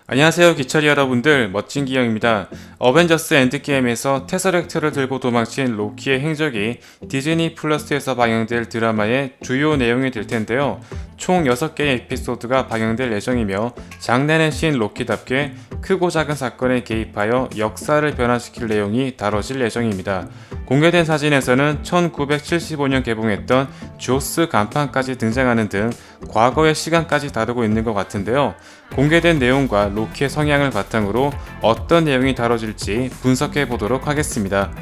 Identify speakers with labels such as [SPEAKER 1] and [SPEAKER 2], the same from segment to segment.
[SPEAKER 1] 안녕하세요 기철이 여러분들, 멋진 기영입니다. 어벤져스 엔드게임에서 테서렉트를 들고 도망친 로키의 행적이 디즈니 플러스에서 방영될 드라마의 주요 내용이 될 텐데요. 총 6개의 에피소드가 방영될 예정이며 장난의 신 로키답게 크고 작은 사건에 개입하여 역사를 변화시킬 내용이 다뤄질 예정입니다. 공개된 사진에서는 1975년 개봉했던 조스 간판까지 등장하는 등 과거의 시간까지 다루고 있는 것 같은데요. 공개된 내용과 로키의 성향을 바탕으로 어떤 내용이 다뤄질지 분석해 보도록 하겠습니다.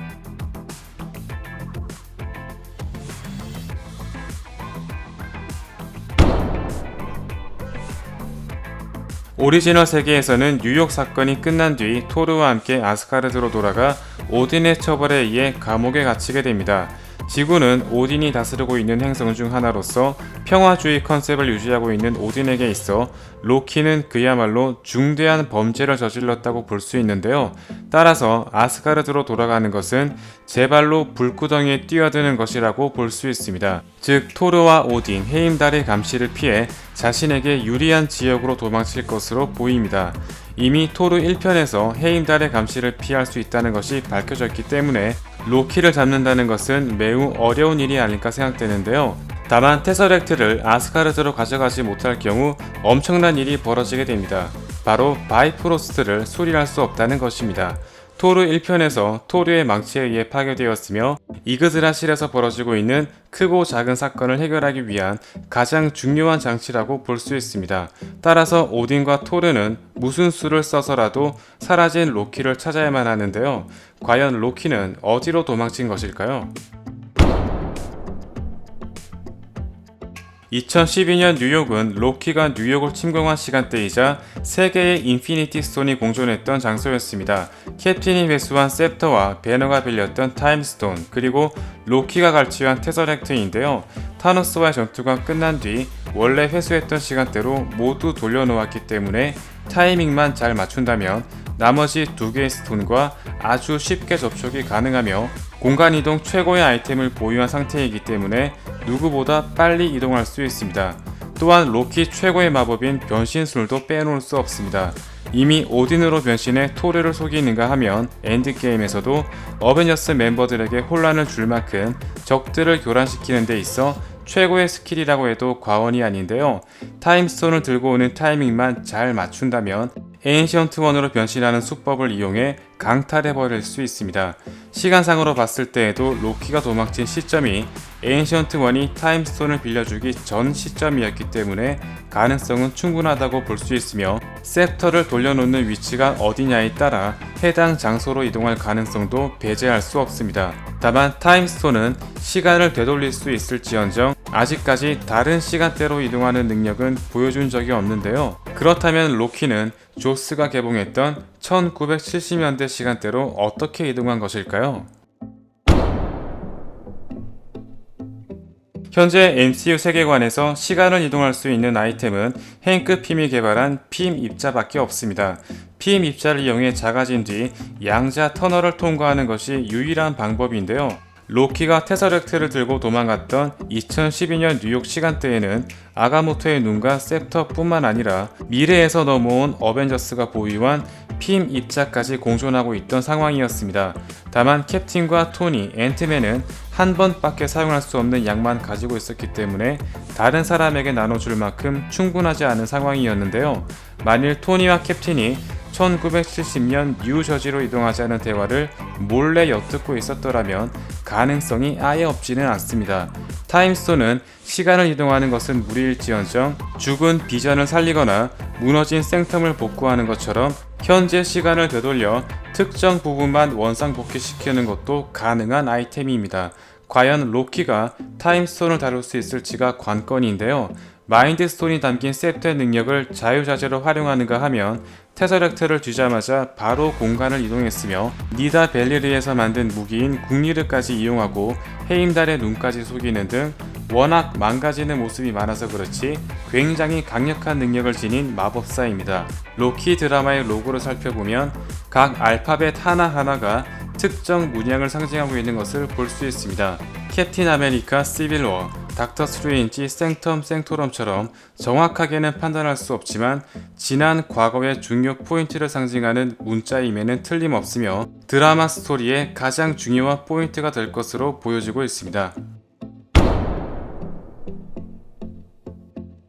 [SPEAKER 1] 오리지널 세계에서는 뉴욕 사건이 끝난 뒤 토르와 함께 아스가르드로 돌아가 오딘의 처벌에 의해 감옥에 갇히게 됩니다. 지구는 오딘이 다스리고 있는 행성 중 하나로서 평화주의 컨셉을 유지하고 있는 오딘에게 있어 로키는 그야말로 중대한 범죄를 저질렀다고 볼 수 있는데요. 따라서 아스가르드로 돌아가는 것은 제 발로 불구덩이에 뛰어드는 것이라고 볼 수 있습니다. 즉 토르와 오딘, 헤임달의 감시를 피해 자신에게 유리한 지역으로 도망칠 것으로 보입니다. 이미 토르 1편에서 헤임달의 감시를 피할 수 있다는 것이 밝혀졌기 때문에 로키를 잡는다는 것은 매우 어려운 일이 아닐까 생각되는데요. 다만 테서렉트를 아스가르드로 가져가지 못할 경우 엄청난 일이 벌어지게 됩니다. 바로 바이프로스트를 수리할 수 없다는 것입니다. 토르 1편에서 토르의 망치에 의해 파괴되었으며 이그드라실에서 벌어지고 있는 크고 작은 사건을 해결하기 위한 가장 중요한 장치라고 볼 수 있습니다. 따라서 오딘과 토르는 무슨 수를 써서라도 사라진 로키를 찾아야만 하는데요. 과연 로키는 어디로 도망친 것일까요? 2012년 뉴욕은 로키가 뉴욕을 침공한 시간대이자 세계의 인피니티 스톤이 공존했던 장소였습니다. 캡틴이 회수한 셉터와 배너가 빌렸던 타임스톤, 그리고 로키가 갈취한 테서렉트인데요. 타노스와의 전투가 끝난 뒤 원래 회수했던 시간대로 모두 돌려놓았기 때문에 타이밍만 잘 맞춘다면 나머지 2개의 스톤과 아주 쉽게 접촉이 가능하며 공간이동 최고의 아이템을 보유한 상태이기 때문에 누구보다 빨리 이동할 수 있습니다. 또한 로키 최고의 마법인 변신술도 빼놓을 수 없습니다. 이미 오딘으로 변신해 토르를 속이는가 하면 엔드게임에서도 어벤져스 멤버들에게 혼란을 줄 만큼 적들을 교란시키는 데 있어 최고의 스킬이라고 해도 과언이 아닌데요. 타임스톤을 들고 오는 타이밍만 잘 맞춘다면 에인시언트 원으로 변신하는 수법을 이용해 강탈해버릴 수 있습니다. 시간상으로 봤을 때에도 로키가 도망친 시점이 에인시언트 원이 타임스톤을 빌려주기 전 시점이었기 때문에 가능성은 충분하다고 볼 수 있으며 셉터를 돌려놓는 위치가 어디냐에 따라 해당 장소로 이동할 가능성도 배제할 수 없습니다. 다만 타임스톤은 시간을 되돌릴 수 있을지언정 아직까지 다른 시간대로 이동하는 능력은 보여준 적이 없는데요. 그렇다면 로키는 조스가 개봉했던 1970년대 시간대로 어떻게 이동한 것일까요? 현재 MCU 세계관에서 시간을 이동할 수 있는 아이템은 행크 핌이 개발한 핌 입자밖에 없습니다. 핌 입자를 이용해 작아진 뒤 양자 터널을 통과하는 것이 유일한 방법인데요. 로키가 테서렉트를 들고 도망갔던 2012년 뉴욕 시간대에는 아가모토의 눈과 셉터뿐만 아니라 미래에서 넘어온 어벤져스가 보유한 핌 입자까지 공존하고 있던 상황이었습니다. 다만 캡틴과 토니, 앤트맨은 한 번밖에 사용할 수 없는 양만 가지고 있었기 때문에 다른 사람에게 나눠줄 만큼 충분하지 않은 상황이었는데요. 만일 토니와 캡틴이 1970년 뉴저지로 이동하자는 대화를 몰래 엿듣고 있었더라면 가능성이 아예 없지는 않습니다. 타임스톤은 시간을 이동하는 것은 무리일지언정 죽은 비전을 살리거나 무너진 생텀을 복구하는 것처럼 현재 시간을 되돌려 특정 부분만 원상복귀시키는 것도 가능한 아이템입니다. 과연 로키가 타임스톤을 다룰 수 있을지가 관건인데요. 마인드스톤이 담긴 셉터의 능력을 자유자재로 활용하는가 하면 테서렉트를 쥐자마자 바로 공간을 이동했으며 니다 벨리르에서 만든 무기인 국리르까지 이용하고 헤임달의 눈까지 속이는 등 워낙 망가지는 모습이 많아서 그렇지 굉장히 강력한 능력을 지닌 마법사입니다. 로키 드라마의 로고를 살펴보면 각 알파벳 하나하나가 특정 문양을 상징하고 있는 것을 볼 수 있습니다. 캡틴 아메리카 시빌워, 닥터 스트레인지 생텀 생토럼처럼 정확하게는 판단할 수 없지만 지난 과거의 중요 포인트를 상징하는 문자임에는 틀림없으며 드라마 스토리의 가장 중요한 포인트가 될 것으로 보여지고 있습니다.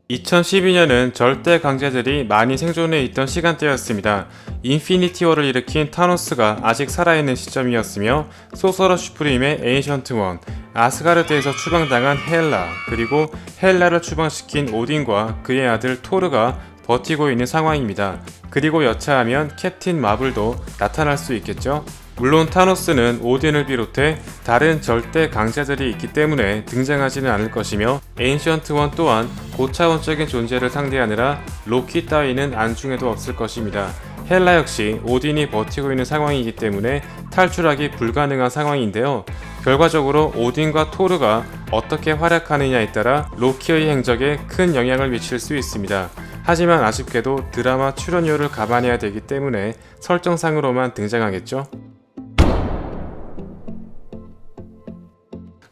[SPEAKER 1] 2012년은 절대 강자들이 많이 생존해 있던 시간대였습니다. 인피니티 워를 일으킨 타노스가 아직 살아있는 시점이었으며 소서러 슈프림의 에이션트 원, 아스가르드에서 추방당한 헬라, 그리고 헬라를 추방시킨 오딘과 그의 아들 토르가 버티고 있는 상황입니다. 그리고 여차하면 캡틴 마블도 나타날 수 있겠죠? 물론 타노스는 오딘을 비롯해 다른 절대 강자들이 있기 때문에 등장하지는 않을 것이며 에인션트 원 또한 고차원적인 존재를 상대하느라 로키 따위는 안중에도 없을 것입니다. 헬라 역시 오딘이 버티고 있는 상황이기 때문에 탈출하기 불가능한 상황인데요. 결과적으로 오딘과 토르가 어떻게 활약하느냐에 따라 로키의 행적에 큰 영향을 미칠 수 있습니다. 하지만 아쉽게도 드라마 출연료를 감안해야 되기 때문에 설정상으로만 등장하겠죠.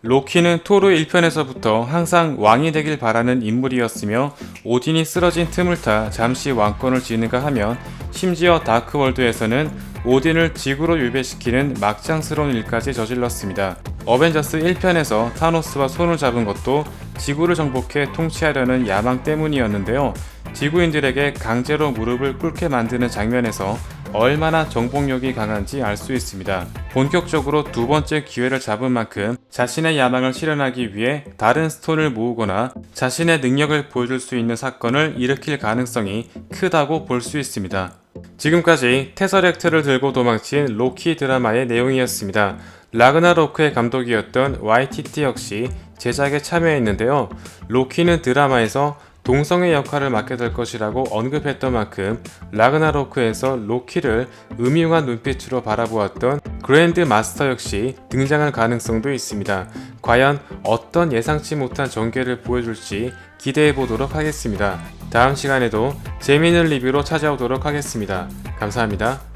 [SPEAKER 1] 로키는 토르 1편에서부터 항상 왕이 되길 바라는 인물이었으며 오딘이 쓰러진 틈을 타 잠시 왕권을 지는가 하면 심지어 다크월드에서는 오딘을 지구로 유배시키는 막장스러운 일까지 저질렀습니다. 어벤져스 1편에서 타노스와 손을 잡은 것도 지구를 정복해 통치하려는 야망 때문이었는데요. 지구인들에게 강제로 무릎을 꿇게 만드는 장면에서 얼마나 정복력이 강한지 알 수 있습니다. 본격적으로 두 번째 기회를 잡은 만큼 자신의 야망을 실현하기 위해 다른 스톤을 모으거나 자신의 능력을 보여줄 수 있는 사건을 일으킬 가능성이 크다고 볼 수 있습니다. 지금까지 테서렉트를 들고 도망친 로키 드라마의 내용이었습니다. 라그나로크의 감독이었던 YTT 역시 제작에 참여했는데요. 로키는 드라마에서 동성애 역할을 맡게 될 것이라고 언급했던 만큼 라그나로크에서 로키를 음흉한 눈빛으로 바라보았던 그랜드 마스터 역시 등장할 가능성도 있습니다. 과연 어떤 예상치 못한 전개를 보여줄지 기대해보도록 하겠습니다. 다음 시간에도 재미있는 리뷰로 찾아오도록 하겠습니다. 감사합니다.